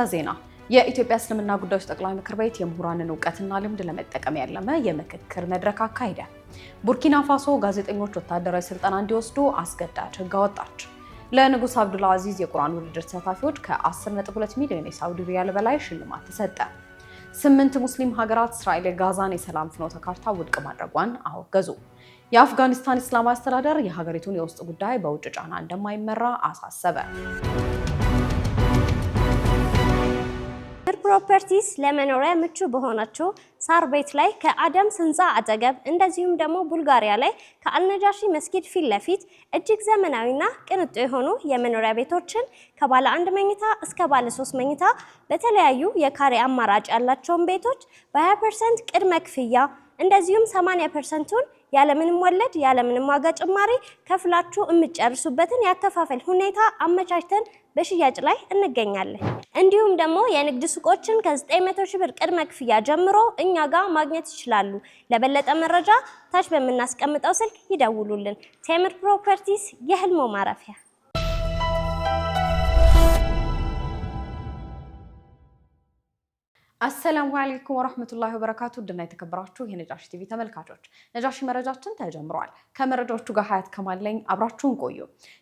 አርዕስተ ዜና የኢትዮጵያ እስልምና ጉዳዮች ጠቅላይ ምክር ቤት የምሁራንን ዕውቀትና ልምድ ለመጠቀም ያለመ የምክክር መድረክ አካሄደ። ቡርኪና ፋሶ ጋዜጠኞች ወታደራዊ ስልጠና እንዲወስዱ አስገዳጅ ሕግ አወጣች። ለንጉስ አብዱል አዚዝ የቁርአን ውድድር ተሳታፊዎች ከ10.2 ሚሊዮን የሳውዲ ሪያል በላይ ሽልማት ተሰጠ። 8 ሙስሊም ሀገራት እስራኤል የጋዛን የሰላም ፍኖተ ካርታ ውድቅ ማድረጓን አወገዙ። የአፍጋኒስታን እስላማዊ አስተዳደር የሀገሪቱን የውስጥ ጉዳይ በውጭ ጫና እንደማይመራ አሳሰበ። ፕሮፐርቲስ ለመኖሪያ ምቹ በሆነችው ሳር ቤት ላይ ከአደምስ ህንፃ አጠገብ እንደዚሁም ደግሞ ቡልጋሪያ ላይ ከአልነጃሺ መስጊድ ፊት ለፊት እጅግ ዘመናዊና ቅንጡ የሆኑ የመኖሪያ ቤቶችን ከባለ 1 መኝታ እስከ ባለ 3 መኝታ በተለያዩ የካሬ አማራጭ ያላቸውን ቤቶች በ20% ቅድመ ክፍያ እንደዚሁም 80%ቱን ያለምንም ወለድ ያለምንም ዋጋ ጭማሪ ከፍላችሁ የምትጨርሱበትን ያከፋፈል ሁኔታ አመቻችተን በሽያጭ ላይ እንገኛለን። እንዲሁም ደግሞ የንግድ ሱቆችን ከ900 ሺህ ብር ቅድመ ክፍያ ጀምሮ እኛ ጋር ማግኘት ይችላሉ። ለበለጠ መረጃ ታች በምናስቀምጠው ስልክ ይደውሉልን። ቴምር ፕሮፐርቲስ የህልሞ ማረፊያ። አሰላሙ አለይኩም ወራህመቱላሂ ወበረካቱ። ድና የተከበራችሁ የነጃሺ ቲቪ ተመልካቾች ነጃሺ መረጃችን ተጀምሯል። ከመረጃዎቹ ጋር ሀያት ከማለኝ አብራችሁን ቆዩ።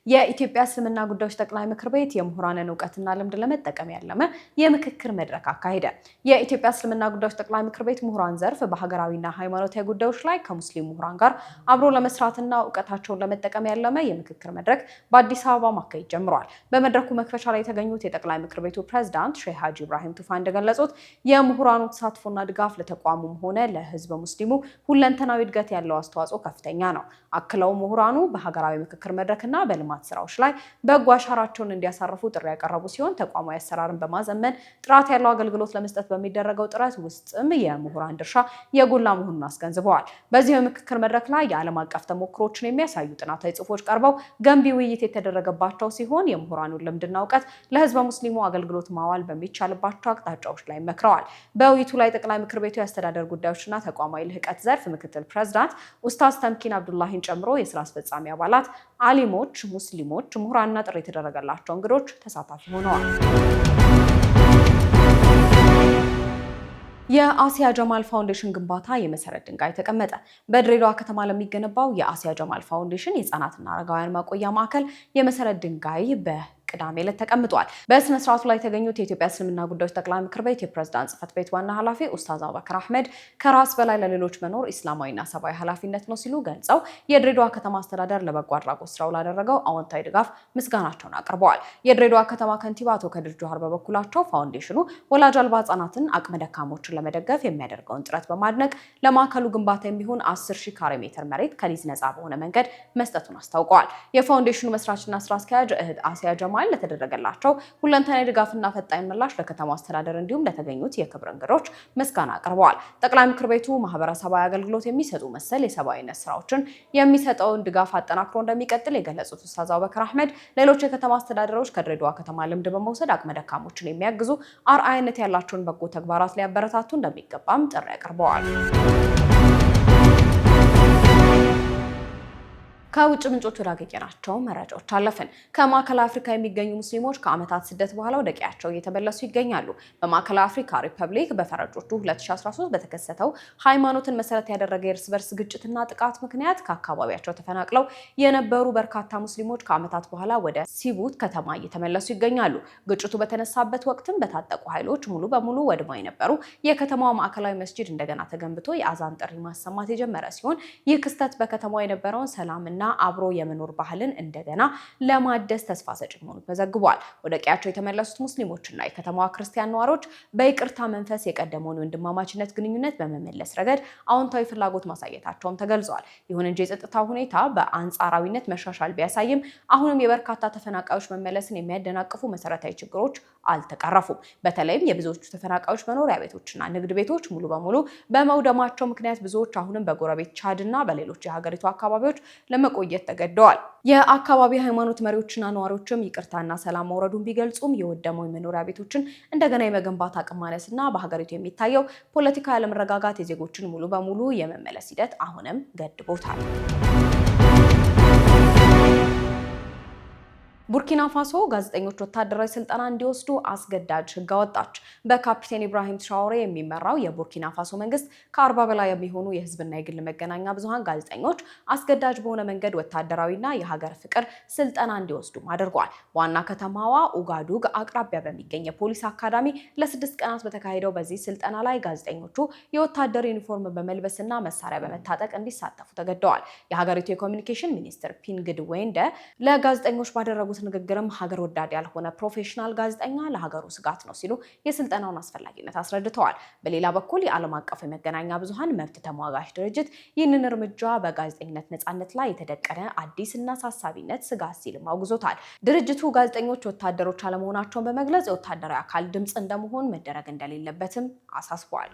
የኢትዮጵያ እስልምና ጉዳዮች ጠቅላይ ምክር ቤት የምሁራንን ዕውቀትና ልምድ ለመጠቀም ያለመ የምክክር መድረክ አካሄደ። የኢትዮጵያ እስልምና ጉዳዮች ጠቅላይ ምክር ቤት ምሁራን ዘርፍ በሀገራዊና ሃይማኖታዊ ጉዳዮች ላይ ከሙስሊም ምሁራን ጋር አብሮ ለመስራትና ዕውቀታቸውን ለመጠቀም ያለመ የምክክር መድረክ በአዲስ አበባ ማካሄድ ጀምሯል። በመድረኩ መክፈቻ ላይ የተገኙት የጠቅላይ ምክር ቤቱ ፕሬዝዳንት ሼህ ሀጂ ኢብራሂም ቱፋ እንደገለጹት የምሁራኑ ተሳትፎና ድጋፍ ለተቋሙም ሆነ ለህዝብ ሙስሊሙ ሁለንተናዊ እድገት ያለው አስተዋጽኦ ከፍተኛ ነው። አክለው ምሁራኑ በሀገራዊ ምክክር መድረክና በልማት ስራዎች ላይ በጎ አሻራቸውን እንዲያሳርፉ ጥሪ ያቀረቡ ሲሆን ተቋማዊ አሰራርን በማዘመን ጥራት ያለው አገልግሎት ለመስጠት በሚደረገው ጥረት ውስጥም የምሁራን ድርሻ የጎላ መሆኑን አስገንዝበዋል። በዚህ የምክክር መድረክ ላይ የዓለም አቀፍ ተሞክሮችን የሚያሳዩ ጥናታዊ ጽሑፎች ቀርበው ገንቢ ውይይት የተደረገባቸው ሲሆን የምሁራኑን ልምድና እውቀት ለህዝበ ሙስሊሙ አገልግሎት ማዋል በሚቻልባቸው አቅጣጫዎች ላይ መክረዋል። በውይይቱ ላይ ጠቅላይ ምክር ቤቱ የአስተዳደር ጉዳዮችና ተቋማዊ ልህቀት ዘርፍ ምክትል ፕሬዝዳንት ኡስታዝ ተምኪን አብዱላሂን ጨምሮ የስራ አስፈጻሚ አባላት፣ አሊሞች፣ ሙስሊሞች፣ ምሁራንና ጥሪ የተደረገላቸው እንግዶች ተሳታፊ ሆነዋል። የአሲያ ጀማል ፋውንዴሽን ግንባታ የመሰረት ድንጋይ ተቀመጠ። በድሬዳዋ ከተማ ለሚገነባው የአሲያ ጀማል ፋውንዴሽን የህፃናትና አረጋውያን ማቆያ ማዕከል የመሰረት ድንጋይ ቅዳሜ ዕለት ተቀምጧል። በስነ ስርዓቱ ላይ የተገኙት የኢትዮጵያ እስልምና ጉዳዮች ጠቅላይ ምክር ቤት የፕሬዝዳንት ጽህፈት ቤት ዋና ኃላፊ ኡስታዝ አቡበከር አህመድ ከራስ በላይ ለሌሎች መኖር ኢስላማዊና ሰብአዊ ኃላፊነት ነው ሲሉ ገልጸው የድሬዳዋ ከተማ አስተዳደር ለበጎ አድራጎት ስራው ላደረገው አዎንታዊ ድጋፍ ምስጋናቸውን አቅርበዋል። የድሬዳዋ ከተማ ከንቲባ አቶ ከድር ጆሃር በበኩላቸው ፋውንዴሽኑ ወላጅ አልባ ህጻናትን፣ አቅመ ደካሞችን ለመደገፍ የሚያደርገውን ጥረት በማድነቅ ለማዕከሉ ግንባታ የሚሆን 10,000 ካሬ ሜትር መሬት ከሊዝ ነፃ በሆነ መንገድ መስጠቱን አስታውቀዋል። የፋውንዴሽኑ መስራችና ስራ አስኪያጅ እህት አሲያ ጀማል ለተደረገላቸው ሁለንተናዊ ድጋፍና ፈጣን ምላሽ ለከተማው አስተዳደር እንዲሁም ለተገኙት የክብር እንግዶች ምስጋና አቅርበዋል። ጠቅላይ ምክር ቤቱ ማህበረሰባዊ አገልግሎት የሚሰጡ መሰል የሰብአዊነት ስራዎችን የሚሰጠውን ድጋፍ አጠናክሮ እንደሚቀጥል የገለጹት ኡስታዝ አቡበከር አህመድ ሌሎች የከተማ አስተዳደሮች ከድሬዳዋ ከተማ ልምድ በመውሰድ አቅመ ደካሞችን የሚያግዙ አርአያነት ያላቸውን በጎ ተግባራት ሊያበረታቱ እንደሚገባም ጥሪ አቅርበዋል። ከውጭ ምንጮች ወዳገኘናቸው መረጃዎች አለፍን። ከማዕከላዊ አፍሪካ የሚገኙ ሙስሊሞች ከዓመታት ስደት በኋላ ወደ ቀያቸው እየተመለሱ ይገኛሉ። በማዕከላዊ አፍሪካ ሪፐብሊክ በፈረንጆቹ 2013 በተከሰተው ሃይማኖትን መሰረት ያደረገ የእርስ በርስ ግጭትና ጥቃት ምክንያት ከአካባቢያቸው ተፈናቅለው የነበሩ በርካታ ሙስሊሞች ከዓመታት በኋላ ወደ ሲቡት ከተማ እየተመለሱ ይገኛሉ። ግጭቱ በተነሳበት ወቅትም በታጠቁ ኃይሎች ሙሉ በሙሉ ወድመው የነበሩ የከተማዋ ማዕከላዊ መስጂድ እንደገና ተገንብቶ የአዛን ጥሪ ማሰማት የጀመረ ሲሆን ይህ ክስተት በከተማዋ የነበረውን ሰላም እና አብሮ የመኖር ባህልን እንደገና ለማደስ ተስፋ ሰጪ መሆኑ ተዘግቧል። ወደ ቀያቸው የተመለሱት ሙስሊሞችና የከተማዋ ክርስቲያን ነዋሪዎች በይቅርታ መንፈስ የቀደመውን የወንድማማችነት ግንኙነት በመመለስ ረገድ አዎንታዊ ፍላጎት ማሳየታቸውም ተገልጿል። ይሁን እንጂ የጸጥታ ሁኔታ በአንጻራዊነት መሻሻል ቢያሳይም አሁንም የበርካታ ተፈናቃዮች መመለስን የሚያደናቅፉ መሰረታዊ ችግሮች አልተቀረፉም። በተለይም የብዙዎቹ ተፈናቃዮች መኖሪያ ቤቶችና ንግድ ቤቶች ሙሉ በሙሉ በመውደማቸው ምክንያት ብዙዎች አሁንም በጎረቤት ቻድና በሌሎች የሀገሪቱ አካባቢዎች ለመቆየት ተገደዋል። የአካባቢ ሃይማኖት መሪዎችና ነዋሪዎችም ይቅርታና ሰላም መውረዱን ቢገልጹም የወደመው የመኖሪያ ቤቶችን እንደገና የመገንባት አቅም ማነስና በሀገሪቱ የሚታየው ፖለቲካዊ አለመረጋጋት የዜጎችን ሙሉ በሙሉ የመመለስ ሂደት አሁንም ገድቦታል። ቡርኪና ፋሶ ጋዜጠኞች ወታደራዊ ስልጠና እንዲወስዱ አስገዳጅ ሕግ አወጣች። በካፒቴን ኢብራሂም ትራኦሬ የሚመራው የቡርኪና ፋሶ መንግስት ከ40 በላይ የሚሆኑ የህዝብና የግል መገናኛ ብዙሃን ጋዜጠኞች አስገዳጅ በሆነ መንገድ ወታደራዊና የሀገር ፍቅር ስልጠና እንዲወስዱ አድርጓል። ዋና ከተማዋ ኡጋዱግ አቅራቢያ በሚገኝ የፖሊስ አካዳሚ ለ6 ቀናት በተካሄደው በዚህ ስልጠና ላይ ጋዜጠኞቹ የወታደር ዩኒፎርም በመልበስና መሳሪያ በመታጠቅ እንዲሳተፉ ተገደዋል። የሀገሪቱ የኮሚኒኬሽን ሚኒስትር ፒንግድ ዌንደ ለጋዜጠኞች ባደረጉት ንግግርም ሀገር ወዳድ ያልሆነ ፕሮፌሽናል ጋዜጠኛ ለሀገሩ ስጋት ነው ሲሉ የስልጠናውን አስፈላጊነት አስረድተዋል። በሌላ በኩል የዓለም አቀፍ የመገናኛ ብዙሃን መብት ተሟጋች ድርጅት ይህንን እርምጃ በጋዜጠኝነት ነጻነት ላይ የተደቀነ አዲስና አሳሳቢነት ስጋት ሲልም አውግዞታል። ድርጅቱ ጋዜጠኞች ወታደሮች አለመሆናቸውን በመግለጽ የወታደራዊ አካል ድምፅ እንደመሆን መደረግ እንደሌለበትም አሳስቧል።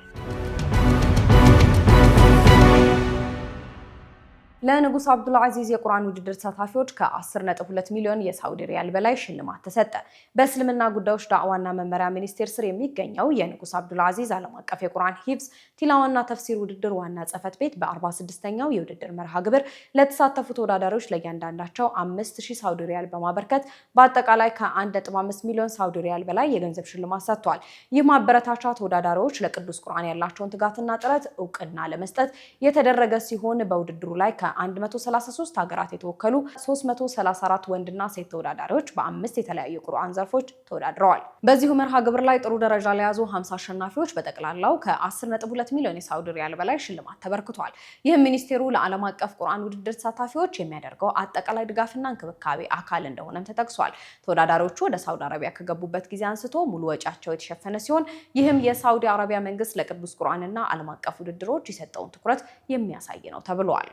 ለንጉስ አብዱልአዚዝ የቁርአን ውድድር ተሳታፊዎች ከ10.2 ሚሊዮን የሳውዲ ሪያል በላይ ሽልማት ተሰጠ። በእስልምና ጉዳዮች ዳዕዋና መመሪያ ሚኒስቴር ስር የሚገኘው የንጉስ አብዱልአዚዝ ዓለም አቀፍ የቁርአን ሂፍዝ ቲላዋና ተፍሲር ውድድር ዋና ጽሕፈት ቤት በ46ኛው የውድድር መርሃ ግብር ለተሳተፉ ተወዳዳሪዎች ለእያንዳንዳቸው 5000 ሳውዲ ሪያል በማበርከት በአጠቃላይ ከ1.5 ሚሊዮን ሳውዲ ሪያል በላይ የገንዘብ ሽልማት ሰጥቷል። ይህ ማበረታቻ ተወዳዳሪዎች ለቅዱስ ቁርአን ያላቸውን ትጋትና ጥረት እውቅና ለመስጠት የተደረገ ሲሆን በውድድሩ ላይ ከ133 ሀገራት የተወከሉ 334 ወንድና ሴት ተወዳዳሪዎች በ5 የተለያዩ ቁርአን ዘርፎች ተወዳድረዋል። በዚሁ መርሃ ግብር ላይ ጥሩ ደረጃ ለያዙ 50 አሸናፊዎች በጠቅላላው ከ10.2 ሚሊዮን የሳውዲ ሪያል በላይ ሽልማት ተበርክቷል። ይህም ሚኒስቴሩ ለዓለም አቀፍ ቁርአን ውድድር ተሳታፊዎች የሚያደርገው አጠቃላይ ድጋፍና እንክብካቤ አካል እንደሆነም ተጠቅሷል። ተወዳዳሪዎቹ ወደ ሳውዲ አረቢያ ከገቡበት ጊዜ አንስቶ ሙሉ ወጪያቸው የተሸፈነ ሲሆን ይህም የሳውዲ አረቢያ መንግስት ለቅዱስ ቁርአንና ዓለም አቀፍ ውድድሮች የሰጠውን ትኩረት የሚያሳይ ነው ተብሏል።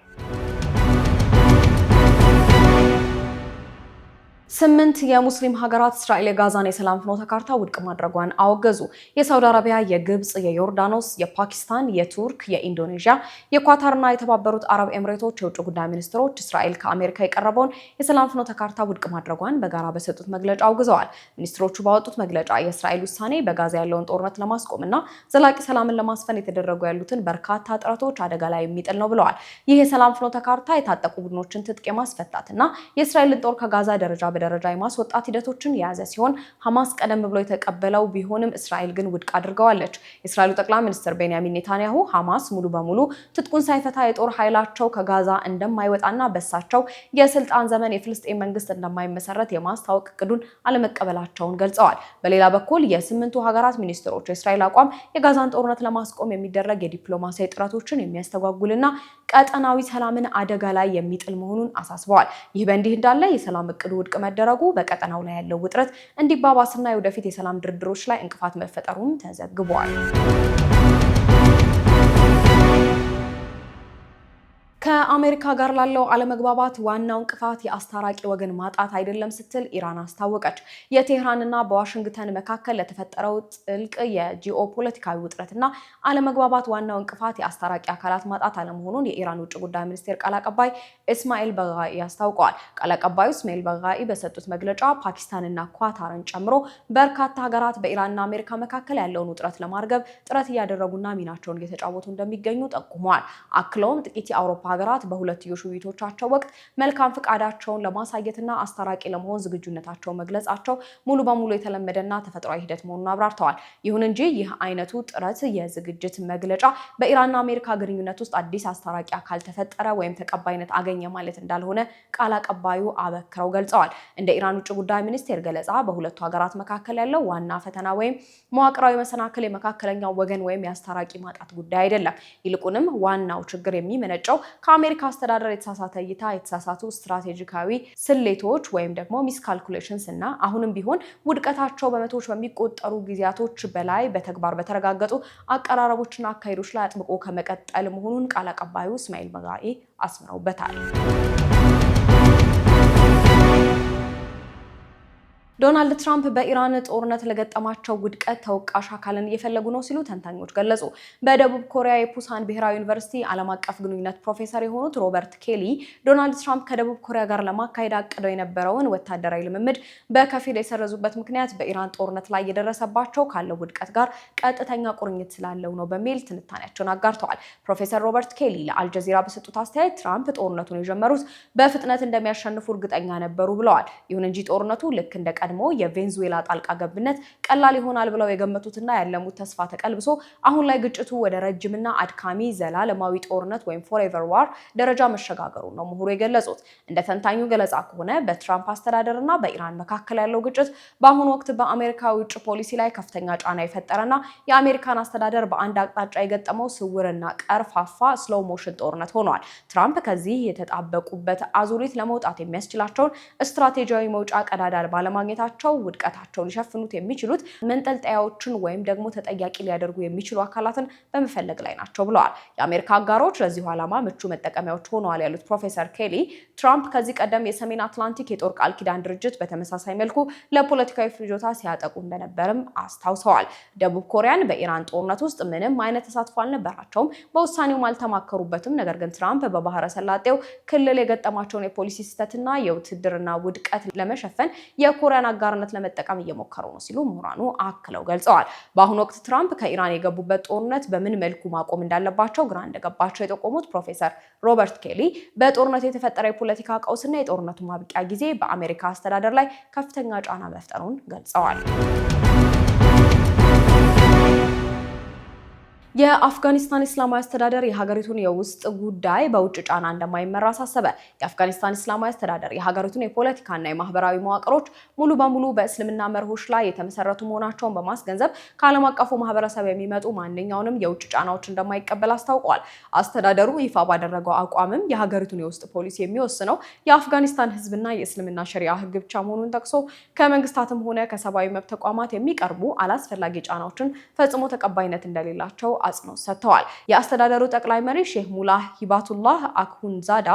8 የሙስሊም ሀገራት እስራኤል የጋዛን የሰላም ፍኖተ ካርታ ውድቅ ማድረጓን አወገዙ። የሳውዲ አረቢያ፣ የግብጽ፣ የዮርዳኖስ፣ የፓኪስታን፣ የቱርክ፣ የኢንዶኔዥያ፣ የኳታርና የተባበሩት አረብ ኤምሬቶች የውጭ ጉዳይ ሚኒስትሮች እስራኤል ከአሜሪካ የቀረበውን የሰላም ፍኖተ ካርታ ውድቅ ማድረጓን በጋራ በሰጡት መግለጫ አውግዘዋል። ሚኒስትሮቹ ባወጡት መግለጫ የእስራኤል ውሳኔ በጋዛ ያለውን ጦርነት ለማስቆምና ዘላቂ ሰላምን ለማስፈን የተደረጉ ያሉትን በርካታ ጥረቶች አደጋ ላይ የሚጥል ነው ብለዋል። ይህ የሰላም ፍኖተ ካርታ የታጠቁ ቡድኖችን ትጥቅ የማስፈታትና የእስራኤልን ጦር ከጋዛ ደረጃ ደረጃ የማስወጣት ሂደቶችን የያዘ ሲሆን ሐማስ ቀደም ብሎ የተቀበለው ቢሆንም እስራኤል ግን ውድቅ አድርገዋለች። የእስራኤሉ ጠቅላይ ሚኒስትር ቤንያሚን ኔታንያሁ ሐማስ ሙሉ በሙሉ ትጥቁን ሳይፈታ የጦር ኃይላቸው ከጋዛ እንደማይወጣና በሳቸው የስልጣን ዘመን የፍልስጤም መንግስት እንደማይመሰረት የማስታወቅ እቅዱን አለመቀበላቸውን ገልጸዋል። በሌላ በኩል የ8ቱ ሀገራት ሚኒስትሮች የእስራኤል አቋም የጋዛን ጦርነት ለማስቆም የሚደረግ የዲፕሎማሲያዊ ጥረቶችን የሚያስተጓጉልና ቀጠናዊ ሰላምን አደጋ ላይ የሚጥል መሆኑን አሳስበዋል። ይህ በእንዲህ እንዳለ የሰላም እቅዱ ውድቅ መደረጉ በቀጠናው ላይ ያለው ውጥረት እንዲባባስና የወደፊት የሰላም ድርድሮች ላይ እንቅፋት መፈጠሩም ተዘግቧል። ከአሜሪካ ጋር ላለው አለመግባባት ዋናው እንቅፋት የአስታራቂ ወገን ማጣት አይደለም ስትል ኢራን አስታወቀች። የቴህራንና በዋሽንግተን መካከል ለተፈጠረው ጥልቅ የጂኦፖለቲካዊ ውጥረትና አለመግባባት ዋናው እንቅፋት የአስታራቂ አካላት ማጣት አለመሆኑን የኢራን ውጭ ጉዳይ ሚኒስቴር ቃል አቀባይ እስማኤል በጋኢ አስታውቀዋል። ቃል አቀባዩ እስማኤል በጋኢ በሰጡት መግለጫ ፓኪስታንና ኳታርን ጨምሮ በርካታ ሀገራት በኢራንና አሜሪካ መካከል ያለውን ውጥረት ለማርገብ ጥረት እያደረጉና ሚናቸውን እየተጫወቱ እንደሚገኙ ጠቁመዋል። አክለውም ጥቂት የአውሮፓ ሀገራት በሁለትዮሽ ውይይቶቻቸው ወቅት መልካም ፍቃዳቸውን ለማሳየትና አስታራቂ ለመሆን ዝግጁነታቸውን መግለጻቸው ሙሉ በሙሉ የተለመደና ተፈጥሯዊ ሂደት መሆኑን አብራርተዋል። ይሁን እንጂ ይህ አይነቱ ጥረት የዝግጅት መግለጫ በኢራንና አሜሪካ ግንኙነት ውስጥ አዲስ አስታራቂ አካል ተፈጠረ ወይም ተቀባይነት አገኘ ማለት እንዳልሆነ ቃል አቀባዩ አበክረው ገልጸዋል። እንደ ኢራን ውጭ ጉዳይ ሚኒስቴር ገለጻ በሁለቱ ሀገራት መካከል ያለው ዋና ፈተና ወይም መዋቅራዊ መሰናክል የመካከለኛው ወገን ወይም የአስታራቂ ማጣት ጉዳይ አይደለም። ይልቁንም ዋናው ችግር የሚመነጨው ከአሜሪካ አስተዳደር የተሳሳተ እይታ፣ የተሳሳቱ ስትራቴጂካዊ ስሌቶች ወይም ደግሞ ሚስካልኩሌሽንስ እና አሁንም ቢሆን ውድቀታቸው በመቶዎች በሚቆጠሩ ጊዜያቶች በላይ በተግባር በተረጋገጡ አቀራረቦችና አካሄዶች ላይ አጥብቆ ከመቀጠል መሆኑን ቃል አቀባዩ እስማኤል በጋኢ አስምረውበታል። ዶናልድ ትራምፕ በኢራን ጦርነት ለገጠማቸው ውድቀት ተወቃሽ አካልን እየፈለጉ ነው ሲሉ ተንታኞች ገለጹ። በደቡብ ኮሪያ የፑሳን ብሔራዊ ዩኒቨርሲቲ ዓለም አቀፍ ግንኙነት ፕሮፌሰር የሆኑት ሮበርት ኬሊ ዶናልድ ትራምፕ ከደቡብ ኮሪያ ጋር ለማካሄድ አቅደው የነበረውን ወታደራዊ ልምምድ በከፊል የሰረዙበት ምክንያት በኢራን ጦርነት ላይ የደረሰባቸው ካለው ውድቀት ጋር ቀጥተኛ ቁርኝት ስላለው ነው በሚል ትንታኔያቸውን አጋርተዋል። ፕሮፌሰር ሮበርት ኬሊ ለአልጀዚራ በሰጡት አስተያየት ትራምፕ ጦርነቱን የጀመሩት በፍጥነት እንደሚያሸንፉ እርግጠኛ ነበሩ ብለዋል። ይሁን እንጂ ጦርነቱ ልክ እንደ ቀድሞ የቬንዙዌላ ጣልቃ ገብነት ቀላል ይሆናል ብለው የገመቱትና ያለሙት ተስፋ ተቀልብሶ አሁን ላይ ግጭቱ ወደ ረጅምና አድካሚ ዘላለማዊ ጦርነት ወይም ፎሬቨር ዋር ደረጃ መሸጋገሩ ነው ምሁሩ የገለጹት። እንደ ተንታኙ ገለጻ ከሆነ በትራምፕ አስተዳደርና በኢራን መካከል ያለው ግጭት በአሁኑ ወቅት በአሜሪካ ውጭ ፖሊሲ ላይ ከፍተኛ ጫና የፈጠረና የአሜሪካን አስተዳደር በአንድ አቅጣጫ የገጠመው ስውርና ቀርፋፋ ስሎው ሞሽን ጦርነት ሆኗል። ትራምፕ ከዚህ የተጣበቁበት አዙሪት ለመውጣት የሚያስችላቸውን ስትራቴጂያዊ መውጫ ቀዳዳ ባለማግኘታቸው ውድቀታቸው ሊሸፍኑት የሚችሉት መንጠልጣያዎችን ወይም ደግሞ ተጠያቂ ሊያደርጉ የሚችሉ አካላትን በመፈለግ ላይ ናቸው ብለዋል። የአሜሪካ አጋሮች ለዚሁ ዓላማ ምቹ መጠቀሚያዎች ሆነዋል ያሉት ፕሮፌሰር ኬሊ ትራምፕ ከዚህ ቀደም የሰሜን አትላንቲክ የጦር ቃል ኪዳን ድርጅት በተመሳሳይ መልኩ ለፖለቲካዊ ፍጆታ ሲያጠቁ እንደነበርም አስታውሰዋል። ደቡብ ኮሪያን በኢራን ጦርነት ውስጥ ምንም አይነት ተሳትፎ አልነበራቸውም፣ በውሳኔውም አልተማከሩበትም። ነገር ግን ትራምፕ በባህረ ሰላጤው ክልል የገጠማቸውን የፖሊሲ ስህተትና የውትድርና ውድቀት ለመሸፈን የኮሪያን አጋርነት ለመጠቀም እየሞከሩ ነው ሲሉ ምሁራኑ አክለው ገልጸዋል። በአሁኑ ወቅት ትራምፕ ከኢራን የገቡበት ጦርነት በምን መልኩ ማቆም እንዳለባቸው ግራ እንደገባቸው የጠቆሙት ፕሮፌሰር ሮበርት ኬሊ በጦርነቱ የተፈጠረ የፖለቲካ ቀውስና የጦርነቱ ማብቂያ ጊዜ በአሜሪካ አስተዳደር ላይ ከፍተኛ ጫና መፍጠሩን ገልጸዋል። የአፍጋኒስታን እስላማዊ አስተዳደር የሀገሪቱን የውስጥ ጉዳይ በውጭ ጫና እንደማይመራ አሳሰበ። የአፍጋኒስታን እስላማዊ አስተዳደር የሀገሪቱን የፖለቲካና የማህበራዊ መዋቅሮች ሙሉ በሙሉ በእስልምና መርሆች ላይ የተመሰረቱ መሆናቸውን በማስገንዘብ ከዓለም አቀፉ ማህበረሰብ የሚመጡ ማንኛውንም የውጭ ጫናዎች እንደማይቀበል አስታውቀዋል። አስተዳደሩ ይፋ ባደረገው አቋምም የሀገሪቱን የውስጥ ፖሊሲ የሚወስነው የአፍጋኒስታን ህዝብና የእስልምና ሸሪዓ ህግ ብቻ መሆኑን ጠቅሶ ከመንግስታትም ሆነ ከሰብአዊ መብት ተቋማት የሚቀርቡ አላስፈላጊ ጫናዎችን ፈጽሞ ተቀባይነት እንደሌላቸው አጽንኦት ሰጥተዋል። የአስተዳደሩ ጠቅላይ መሪ ሼህ ሙላህ ሂባቱላህ አክሁንዛዳ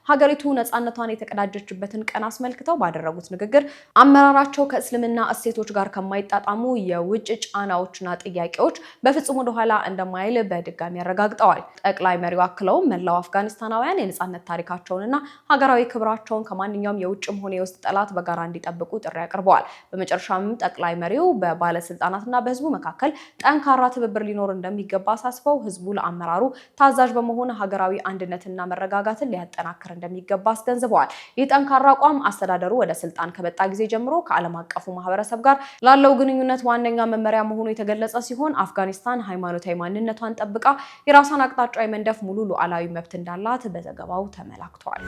ሀገሪቱ ነፃነቷን የተቀዳጀችበትን ቀን አስመልክተው ባደረጉት ንግግር አመራራቸው ከእስልምና እሴቶች ጋር ከማይጣጣሙ የውጭ ጫናዎችና ጥያቄዎች በፍጹም ወደ ኋላ እንደማይል በድጋሚ ያረጋግጠዋል። ጠቅላይ መሪው አክለው መላው አፍጋኒስታናውያን የነፃነት ታሪካቸውንና ሀገራዊ ክብራቸውን ከማንኛውም የውጭም ሆነ የውስጥ ጠላት በጋራ እንዲጠብቁ ጥሪ አቅርበዋል። በመጨረሻም ጠቅላይ መሪው በባለስልጣናትና በህዝቡ መካከል ጠንካራ ትብብር ሊኖር እንደሚገባ አሳስበው ህዝቡ ለአመራሩ ታዛዥ በመሆን ሀገራዊ አንድነትና መረጋጋትን ሊያጠናክር እንደሚገባ አስገንዝበዋል። ይህ ጠንካራ አቋም አስተዳደሩ ወደ ስልጣን ከመጣ ጊዜ ጀምሮ ከዓለም አቀፉ ማህበረሰብ ጋር ላለው ግንኙነት ዋነኛ መመሪያ መሆኑ የተገለጸ ሲሆን አፍጋኒስታን ሃይማኖታዊ ማንነቷን ጠብቃ የራሷን አቅጣጫ የመንደፍ ሙሉ ሉዓላዊ መብት እንዳላት በዘገባው ተመላክቷል።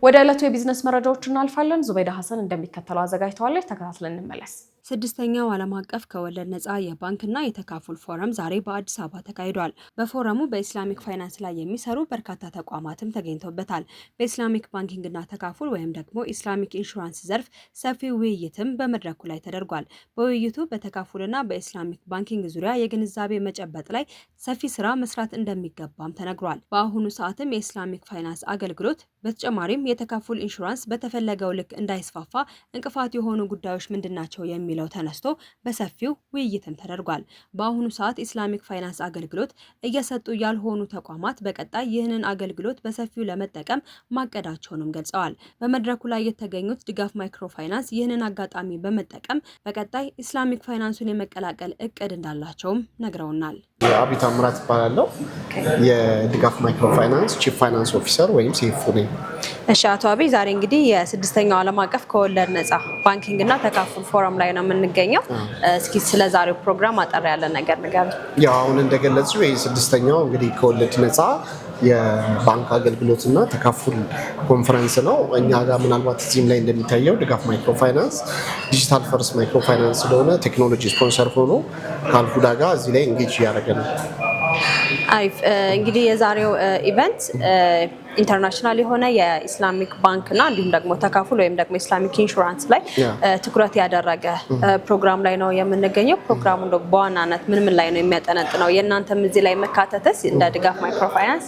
ወደ ዕለቱ የቢዝነስ መረጃዎች እናልፋለን። ዙበይዳ ሐሰን እንደሚከተለው አዘጋጅተዋለች። ተከታትለን እንመለስ። ስድስተኛው ዓለም አቀፍ ከወለድ ነፃ የባንክና የተካፉል ፎረም ዛሬ በአዲስ አበባ ተካሂዷል። በፎረሙ በኢስላሚክ ፋይናንስ ላይ የሚሰሩ በርካታ ተቋማትም ተገኝተውበታል። በኢስላሚክ ባንኪንግና ተካፉል ወይም ደግሞ ኢስላሚክ ኢንሹራንስ ዘርፍ ሰፊ ውይይትም በመድረኩ ላይ ተደርጓል። በውይይቱ በተካፉልና በኢስላሚክ ባንኪንግ ዙሪያ የግንዛቤ መጨበጥ ላይ ሰፊ ስራ መስራት እንደሚገባም ተነግሯል። በአሁኑ ሰዓትም የኢስላሚክ ፋይናንስ አገልግሎት በተጨማሪም የተካፉል ኢንሹራንስ በተፈለገው ልክ እንዳይስፋፋ እንቅፋት የሆኑ ጉዳዮች ምንድናቸው የሚለው ተነስቶ በሰፊው ውይይትም ተደርጓል። በአሁኑ ሰዓት ኢስላሚክ ፋይናንስ አገልግሎት እየሰጡ ያልሆኑ ተቋማት በቀጣይ ይህንን አገልግሎት በሰፊው ለመጠቀም ማቀዳቸውንም ገልጸዋል። በመድረኩ ላይ የተገኙት ድጋፍ ማይክሮ ፋይናንስ ይህንን አጋጣሚ በመጠቀም በቀጣይ ኢስላሚክ ፋይናንሱን የመቀላቀል እቅድ እንዳላቸውም ነግረውናል። አብይ ታምራት ይባላለሁ። የድጋፍ ማይክሮ ፋይናንስ ቺፍ ፋይናንስ ኦፊሰር ወይም ሲኤፍኦ ነኝ። እሺ አቶ አብይ፣ ዛሬ እንግዲህ የስድስተኛው ዓለም አቀፍ ከወለድ ነፃ ባንኪንግ እና ተካፉል ፎረም ላይ ነው የምንገኘው። እስኪ ስለ ዛሬው ፕሮግራም አጠር ያለ ነገር ንገሩኝ። ያው አሁን እንደገለጽው የስድስተኛው እንግዲህ ከወለድ ነፃ የባንክ አገልግሎትና ተካፉል ኮንፈረንስ ነው። እኛ ጋር ምናልባት እዚህም ላይ እንደሚታየው ድጋፍ ማይክሮ ፋይናንስ ዲጂታል ፈርስት ማይክሮ ፋይናንስ ስለሆነ ቴክኖሎጂ ስፖንሰር ሆኖ ከአልሁዳ ጋር እዚህ ላይ እንጌጅ እያደረገ ነው። አይፍ እንግዲህ የዛሬው ኢቨንት ኢንተርናሽናል የሆነ የኢስላሚክ ባንክ እና እንዲሁም ደግሞ ተካፉል ወይም ደግሞ ኢስላሚክ ኢንሹራንስ ላይ ትኩረት ያደረገ ፕሮግራም ላይ ነው የምንገኘው። ፕሮግራሙ እንደው በዋናነት ምን ላይ ነው የሚያጠነጥነው? የእናንተም እዚህ ላይ መካተትስ እንደ ድጋፍ ማይክሮ ፋይናንስ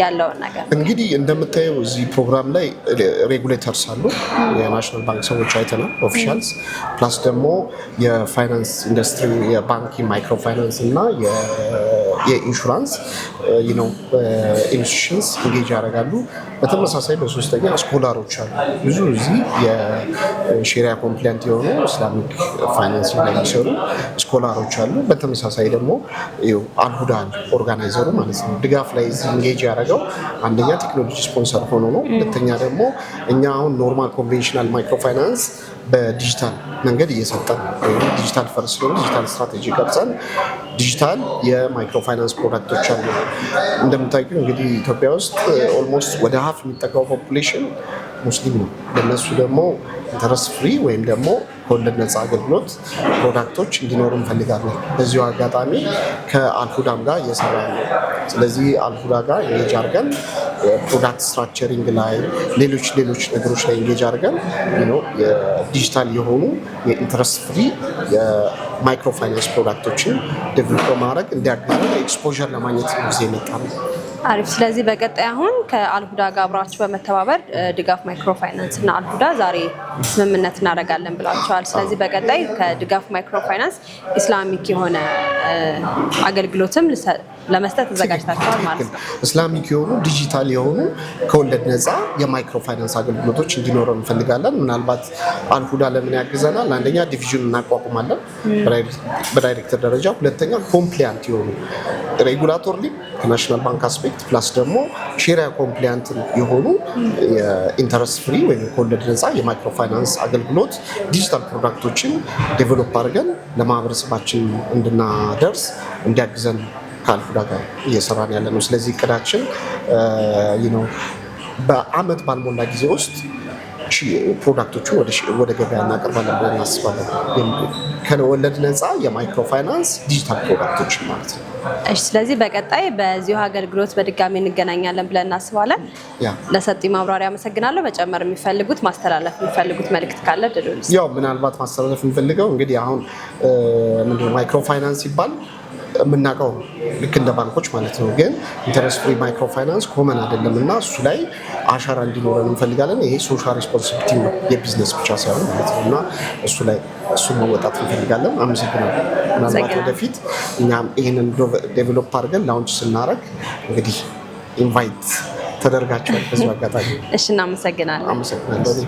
ያለውን ነገር እንግዲህ እንደምታየው እዚህ ፕሮግራም ላይ ሬጉሌተርስ አሉ፣ የናሽናል ባንክ ሰዎች አይተናል፣ ኦፊሻልስ ፕላስ ደግሞ የፋይናንስ ኢንዱስትሪ የባንክ ማይክሮ ፋይናንስ እና የኢንሹራንስ ኢንስቲትዩሽንስ ኢንጌጅ ያደርጋሉ። በተመሳሳይ በሶስተኛ ስኮላሮች አሉ። ብዙ እዚህ የሼሪያ ኮምፕሊያንት የሆኑ ኢስላሚክ ፋይናንስ ላይ የሚሰሩ ስኮላሮች አሉ። በተመሳሳይ ደግሞ አልሁዳ ኦርጋናይዘሩ ማለት ነው ድጋፍ ላይ እዚህ ኢንጌጅ ያደረገው አንደኛ ቴክኖሎጂ ስፖንሰር ሆኖ ነው። ሁለተኛ ደግሞ እኛ አሁን ኖርማል ኮንቬንሽናል ማይክሮ ፋይናንስ በዲጂታል መንገድ እየሰጠን ወይም ዲጂታል ፈርስት ነው ዲጂታል ስትራቴጂ ቀርጸን ዲጂታል የማይክሮ ፋይናንስ ፕሮዳክቶች አሉ። እንደምታውቁ እንግዲህ ኢትዮጵያ ውስጥ ኦልሞስት ወደ ሀፍ የሚጠጋው ፖፑሌሽን ሙስሊም ነው። ለነሱ ደግሞ ኢንተረስት ፍሪ ወይም ደግሞ ከወለድ ነፃ አገልግሎት ፕሮዳክቶች እንዲኖሩ እንፈልጋለን። በዚሁ አጋጣሚ ከአልሁዳም ጋር እየሰራ ነው። ስለዚህ አልሁዳ ጋር ኢንጌጅ አድርገን ፕሮዳክት ስትራክቸሪንግ ላይ ሌሎች ነገሮች ላይ ኢንጌጅ አድርገን የዲጂታል የሆኑ የኢንተረስት ፍሪ የማይክሮ ፋይናንስ ፕሮዳክቶችን ዴቨሎፕ በማድረግ እንዲያግዘን ኤክስፖዠር ለማግኘት ጊዜ መጣ ነው። አሪፍ። ስለዚህ በቀጣይ አሁን ከአልሁዳ ጋር አብራችሁ በመተባበር ድጋፍ ማይክሮ ፋይናንስ እና አልሁዳ ዛሬ ስምምነት እናደርጋለን ብላችኋል። ስለዚህ በቀጣይ ከድጋፍ ማይክሮ ፋይናንስ ኢስላሚክ የሆነ አገልግሎትም ለመስጠት ተዘጋጅታችኋል ማለት ነው። ኢስላሚክ የሆኑ ዲጂታል የሆኑ ከወለድ ነፃ የማይክሮ ፋይናንስ አገልግሎቶች እንዲኖረው እንፈልጋለን። ምናልባት አልሁዳ ለምን ያግዘናል? አንደኛ ዲቪዥን እናቋቁማለን በዳይሬክተር ደረጃ። ሁለተኛ ኮምፕሊያንት የሆኑ ሬጉላቶሪ ከናሽናል ባንክ አስፔክት ፕላስ ደግሞ ሼሪያ ኮምፕሊያንት የሆኑ የኢንተረስት ፍሪ ወይም ከወለድ ነፃ የማይክሮ ፋይናንስ አገልግሎት ዲጂታል ፕሮዳክቶችን ዴቨሎፕ አድርገን ለማህበረሰባችን እንድናደርስ እንዲያግዘን ከአልሁዳ ጋር እየሰራን ያለ ነው። ስለዚህ እቅዳችን በአመት ባልሞላ ጊዜ ውስጥ ፕሮዳክቶቹን ወደ ገበያ እናቀርባለን ብለን እናስባለን። ከወለድ ነፃ የማይክሮ ፋይናንስ ዲጂታል ፕሮዳክቶች ማለት ነው። እሺ፣ ስለዚህ በቀጣይ በዚሁ አገልግሎት በድጋሚ እንገናኛለን ብለን እናስባለን። ለሰጡኝ ማብራሪያ አመሰግናለሁ። መጨመር የሚፈልጉት ማስተላለፍ የሚፈልጉት መልእክት ካለ ድሉልስ? ያው ምናልባት ማስተላለፍ የሚፈልገው እንግዲህ አሁን ምንድነው ማይክሮ ፋይናንስ ሲባል የምናውቀው ልክ እንደ ባንኮች ማለት ነው። ግን ኢንተረስት ፍሪ ማይክሮ ፋይናንስ ኮመን አይደለም እና እሱ ላይ አሻራ እንዲኖረን እንፈልጋለን። ይሄ ሶሻል ሪስፖንሲቢሊቲ ነው የቢዝነስ ብቻ ሳይሆን ማለት ነው እና እሱን መወጣት እንፈልጋለን። አመሰግናለሁ። ምናልባት ወደፊት እኛም ይህንን ዴቨሎፕ አድርገን ላውንች ስናደርግ እንግዲህ ኢንቫይት ተደርጋቸዋል በዚሁ አጋጣሚ። እሺ፣ እናመሰግናለን። አመሰግናለሁ።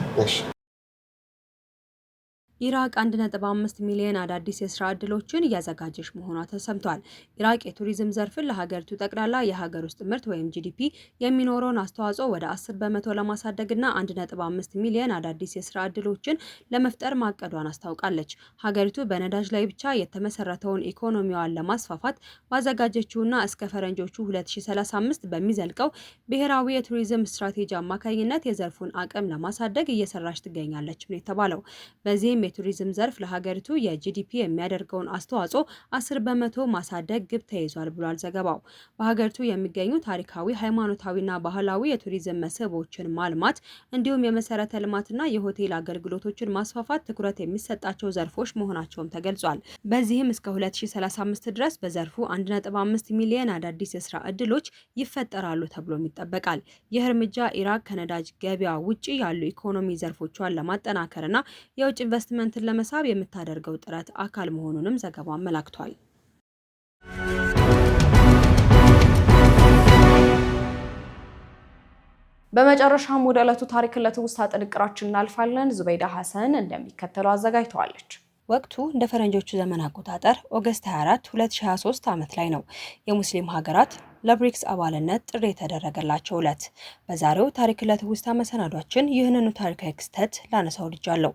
ኢራቅ 1.5 ሚሊዮን አዳዲስ የስራ ዕድሎችን እያዘጋጀች መሆኗ ተሰምቷል። ኢራቅ የቱሪዝም ዘርፍን ለሀገሪቱ ጠቅላላ የሀገር ውስጥ ምርት ወይም ጂዲፒ የሚኖረውን አስተዋጽኦ ወደ 10 በመቶ ለማሳደግና 1.5 ሚሊዮን አዳዲስ የስራ ዕድሎችን ለመፍጠር ማቀዷን አስታውቃለች። ሀገሪቱ በነዳጅ ላይ ብቻ የተመሰረተውን ኢኮኖሚዋን ለማስፋፋት ባዘጋጀችውና እስከ ፈረንጆቹ 2035 በሚዘልቀው ብሔራዊ የቱሪዝም ስትራቴጂ አማካኝነት የዘርፉን አቅም ለማሳደግ እየሰራች ትገኛለች ነው የተባለው። በዚህም የቱሪዝም ዘርፍ ለሀገሪቱ የጂዲፒ የሚያደርገውን አስተዋጽኦ 10 በመቶ ማሳደግ ግብ ተይዟል ብሏል ዘገባው። በሀገሪቱ የሚገኙ ታሪካዊ፣ ሃይማኖታዊና ባህላዊ የቱሪዝም መስህቦችን ማልማት እንዲሁም የመሰረተ ልማትና የሆቴል አገልግሎቶችን ማስፋፋት ትኩረት የሚሰጣቸው ዘርፎች መሆናቸውም ተገልጿል። በዚህም እስከ 2035 ድረስ በዘርፉ 1.5 ሚሊዮን አዳዲስ የስራ ዕድሎች ይፈጠራሉ ተብሎም ይጠበቃል። ይህ እርምጃ ኢራቅ ከነዳጅ ገበያ ውጪ ያሉ ኢኮኖሚ ዘርፎቿን ለማጠናከርና የውጭ ኢንቨስትመንትን ለመሳብ የምታደርገው ጥረት አካል መሆኑንም ዘገባው አመላክቷል። በመጨረሻም ወደ ዕለቱ ታሪክ ለትውስታ ጥንቅራችን እናልፋለን። ዙበይዳ ሐሰን እንደሚከተለው አዘጋጅተዋለች። ወቅቱ እንደ ፈረንጆቹ ዘመን አቆጣጠር ኦገስት 24 2023 ዓመት ላይ ነው የሙስሊም ሀገራት ለብሪክስ አባልነት ጥሪ የተደረገላቸው ዕለት። በዛሬው ታሪክ ለትውስታ መሰናዷችን ይህንኑ ታሪካዊ ክስተት ላነሳው ልጃለሁ።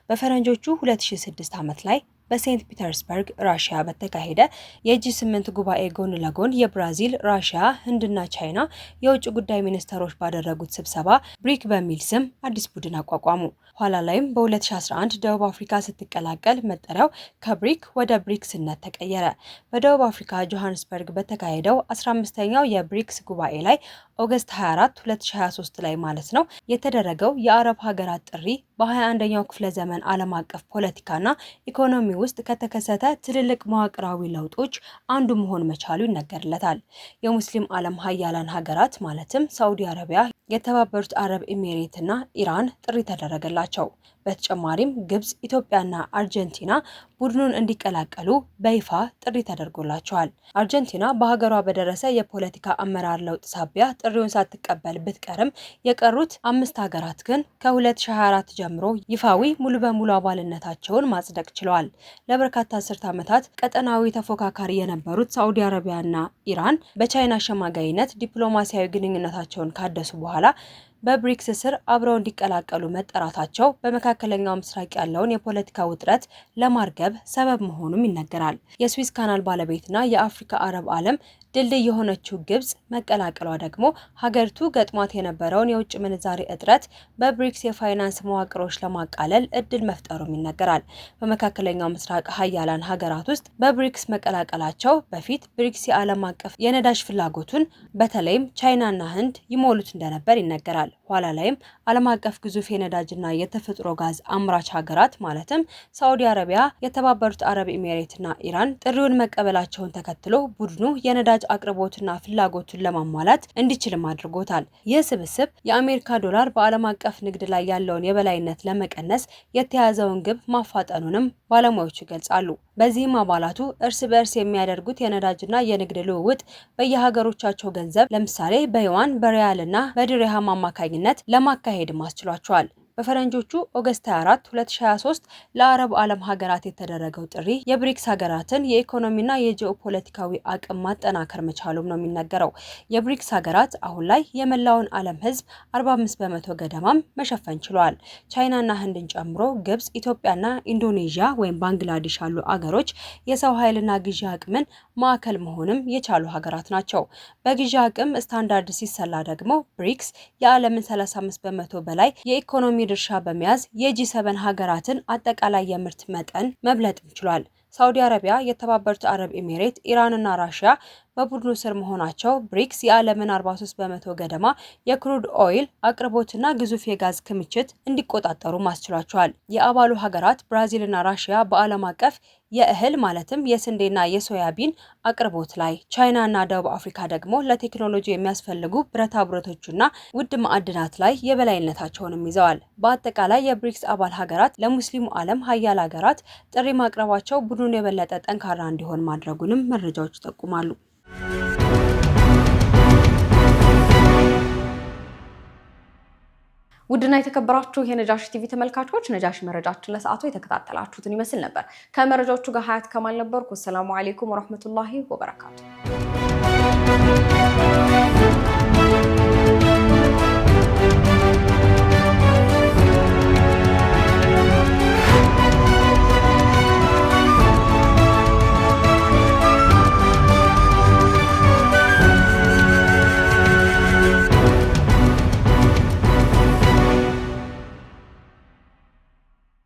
በፈረንጆቹ 2006 ዓመት ላይ በሴንት ፒተርስበርግ ራሽያ በተካሄደ የጂ8 ጉባኤ ጎን ለጎን የብራዚል፣ ራሽያ፣ ህንድና ቻይና የውጭ ጉዳይ ሚኒስተሮች ባደረጉት ስብሰባ ብሪክ በሚል ስም አዲስ ቡድን አቋቋሙ። ኋላ ላይም በ2011 ደቡብ አፍሪካ ስትቀላቀል መጠሪያው ከብሪክ ወደ ብሪክስነት ተቀየረ። በደቡብ አፍሪካ ጆሃንስበርግ በተካሄደው 15ኛው የብሪክስ ጉባኤ ላይ ኦገስት 24 2023 ላይ ማለት ነው የተደረገው የአረብ ሀገራት ጥሪ በ21ኛው ክፍለ ዘመን ዓለም አቀፍ ፖለቲካና ኢኮኖሚ ውስጥ ከተከሰተ ትልልቅ መዋቅራዊ ለውጦች አንዱ መሆን መቻሉ ይነገርለታል። የሙስሊም ዓለም ሀያላን ሀገራት ማለትም ሳዑዲ አረቢያ፣ የተባበሩት አረብ ኤሚሬትና ኢራን ጥሪ ተደረገላቸው። በተጨማሪም ግብጽ፣ ኢትዮጵያና አርጀንቲና ቡድኑን እንዲቀላቀሉ በይፋ ጥሪ ተደርጎላቸዋል። አርጀንቲና በሀገሯ በደረሰ የፖለቲካ አመራር ለውጥ ሳቢያ ጥሪውን ሳትቀበል ብትቀርም የቀሩት 5 ሀገራት ግን ከ2024 ጀምሮ ይፋዊ ሙሉ በሙሉ አባልነታቸውን ማጽደቅ ችለዋል። ለበርካታ አስርት ዓመታት ቀጠናዊ ተፎካካሪ የነበሩት ሳዑዲ አረቢያና ኢራን በቻይና አሸማጋይነት ዲፕሎማሲያዊ ግንኙነታቸውን ካደሱ በኋላ በብሪክስ ስር አብረው እንዲቀላቀሉ መጠራታቸው በመካከለኛው ምስራቅ ያለውን የፖለቲካ ውጥረት ለማርገብ ሰበብ መሆኑም ይነገራል። የስዊዝ ካናል ባለቤትና የአፍሪካ አረብ ዓለም ድልድይ የሆነችው ግብጽ መቀላቀሏ ደግሞ ሀገሪቱ ገጥሟት የነበረውን የውጭ ምንዛሬ እጥረት በብሪክስ የፋይናንስ መዋቅሮች ለማቃለል እድል መፍጠሩም ይነገራል። በመካከለኛው ምስራቅ ሀያላን ሀገራት ውስጥ በብሪክስ መቀላቀላቸው በፊት ብሪክስ የዓለም አቀፍ የነዳጅ ፍላጎቱን በተለይም ቻይናና ህንድ ይሞሉት እንደነበር ይነገራል። ኋላ ላይም ዓለም አቀፍ ግዙፍ የነዳጅና የተፈጥሮ ጋዝ አምራች ሀገራት ማለትም ሳዑዲ አረቢያ፣ የተባበሩት አረብ ኤሚሬትና ኢራን ጥሪውን መቀበላቸውን ተከትሎ ቡድኑ የነዳጅ አቅርቦትና ፍላጎቱን ለማሟላት እንዲችልም አድርጎታል። ይህ ስብስብ የአሜሪካ ዶላር በዓለም አቀፍ ንግድ ላይ ያለውን የበላይነት ለመቀነስ የተያዘውን ግብ ማፋጠኑንም ባለሙያዎቹ ይገልጻሉ። በዚህም አባላቱ እርስ በእርስ የሚያደርጉት የነዳጅና የንግድ ልውውጥ በየሀገሮቻቸው ገንዘብ ለምሳሌ በዩዋን፣ በሪያልና በድርሃም አማካኝነት ለማካሄድ ማስችሏቸዋል። በፈረንጆቹ ኦገስት 24 2023 ለአረብ ዓለም ሀገራት የተደረገው ጥሪ የብሪክስ ሀገራትን የኢኮኖሚና የጂኦፖለቲካዊ አቅም ማጠናከር መቻሉም ነው የሚነገረው። የብሪክስ ሀገራት አሁን ላይ የመላውን ዓለም ሕዝብ 45 በመቶ ገደማም መሸፈን ችሏል። ቻይናና ህንድን ጨምሮ ግብጽ፣ ኢትዮጵያና ኢንዶኔዥያ ወይም ባንግላዴሽ ያሉ አገሮች የሰው ኃይልና ግዢ አቅምን ማዕከል መሆንም የቻሉ ሀገራት ናቸው። በግዢ አቅም ስታንዳርድ ሲሰላ ደግሞ ብሪክስ የዓለምን 35 በመቶ በላይ የኢኮኖሚ ድርሻ በመያዝ የጂ7 ሀገራትን አጠቃላይ የምርት መጠን መብለጥም ችሏል። ሳዑዲ አረቢያ፣ የተባበሩት አረብ ኤሚሬት፣ ኢራንና ራሽያ በቡድኑ ስር መሆናቸው ብሪክስ የዓለምን 43 በመቶ ገደማ የክሩድ ኦይል አቅርቦትና ግዙፍ የጋዝ ክምችት እንዲቆጣጠሩ ማስችሏቸዋል። የአባሉ ሀገራት ብራዚልና ራሽያ በዓለም አቀፍ የእህል ማለትም የስንዴና የሶያቢን አቅርቦት ላይ፣ ቻይናና ደቡብ አፍሪካ ደግሞ ለቴክኖሎጂ የሚያስፈልጉ ብረታ ብረቶችና ውድ ማዕድናት ላይ የበላይነታቸውንም ይዘዋል። በአጠቃላይ የብሪክስ አባል ሀገራት ለሙስሊሙ ዓለም ሀያል ሀገራት ጥሪ ማቅረባቸው ቡድኑን የበለጠ ጠንካራ እንዲሆን ማድረጉንም መረጃዎች ይጠቁማሉ። ውድና የተከበራችሁ የነጃሺ ቲቪ ተመልካቾች ነጃሺ መረጃችን ለሰዓቱ የተከታተላችሁትን ይመስል ነበር። ከመረጃዎቹ ጋር ሀያት ከማል ነበርኩ። ሰላሙ አለይኩም ወራህመቱላሂ ወበረካቱ።